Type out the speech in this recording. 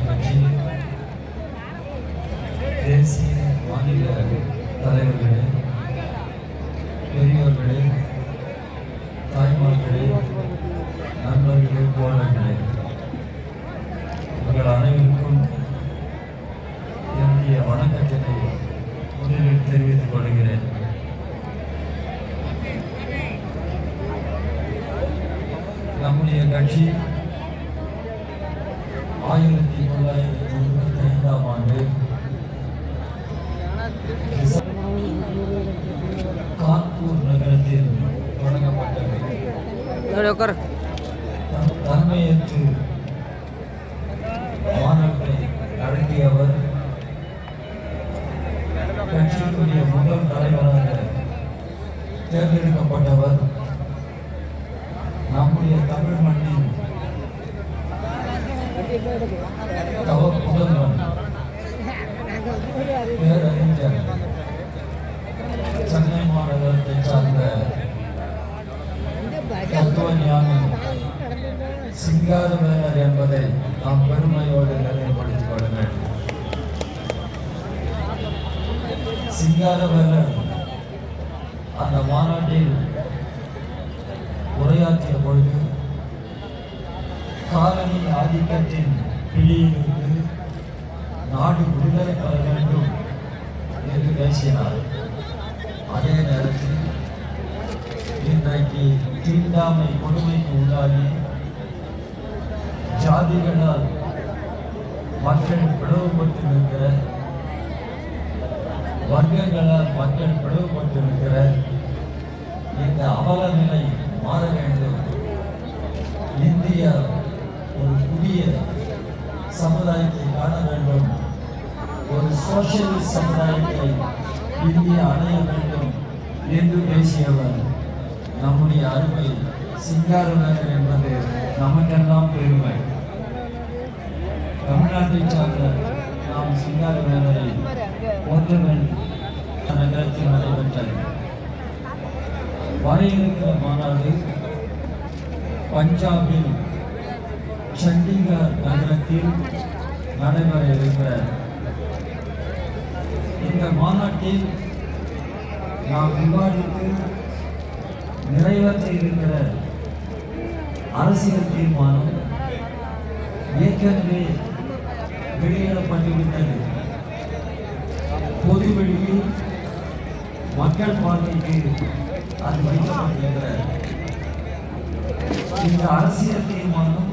கட்சி தேசிய மாநில தலைவர்களே, பெரியோர்களே, தாய்மார்களே, நண்பர்களே, தோழர்களே, உங்கள் அனைவருக்கும் என்னுடைய வணக்கத்தினை முதலில் தெரிவித்துக் கொள்கிறேன். நம்முடைய கட்சி 1925ஆம் ஆண்டு கான்பூர் நகரத்தில் தொடங்கப்பட்டது. தலைமையேற்று மாநாட்டை நடத்தியவர், கட்சியினுடைய முதல் தலைவராக தேர்ந்தெடுக்கப்பட்டவர் நம்முடைய தமிழ் மண்ணின் முதல்வன் பேரறிஞர், சென்னை மாநகரத்தை சார்ந்த தத்துவஞானி சிங்காரவேலர் என்பதை நாம் பெருமையோடு நினைவுபடுத்திக் கொள்ள வேண்டும். சிங்காரவேலர் அந்த மாநாட்டில் உரையாற்றிய பொழுது காலனி ஆதிக்கத்தின் பிடியிலிருந்து நாடு விடுதலை பெற வேண்டும் என்று பேசினார். அதே நேரத்தில் இன்றைக்கு தீண்டாமை கொடுமைக்கு உள்ளாகி ஜாதிகளால் மக்கள் பிளவுபட்டு நிற்கிற, வர்க்கங்களால் மக்கள் பிளவுபட்டு நிற்கிற இந்த அவல நிலை மாற வேண்டும். இந்தியா ஒரு புதிய சமுதாயத்தை காண வேண்டும். ஒரு சோசியலிஸ்ட் சமுதாயத்தை இந்தியா அடைய வேண்டும் என்று பேசியவர் நம்முடைய அருமை சிங்காரவேலர் என்பது நமக்கெல்லாம் பெருமை. தமிழ்நாட்டை சார்ந்த நாம் சிங்காரவேலரை ஒன்றுவன் நகரத்தில் நடைபெற்றது. வர இருக்கிற மாநாடு பஞ்சாபில் சண்டிகர் நகரத்தில் நடைபெற இருக்கிற இந்த மாநாட்டில் நாம் விவாதித்து நிறைவேற்ற இருக்கிற அரசியல் தீர்மானம் ஏற்கனவே வெளியிடப்பட்டுவிட்டது. பொது வெளியில் மக்கள் பார்வைக்கு அது வைக்கப்பட்டிருக்கிற இந்த அரசியல் தீர்மானம்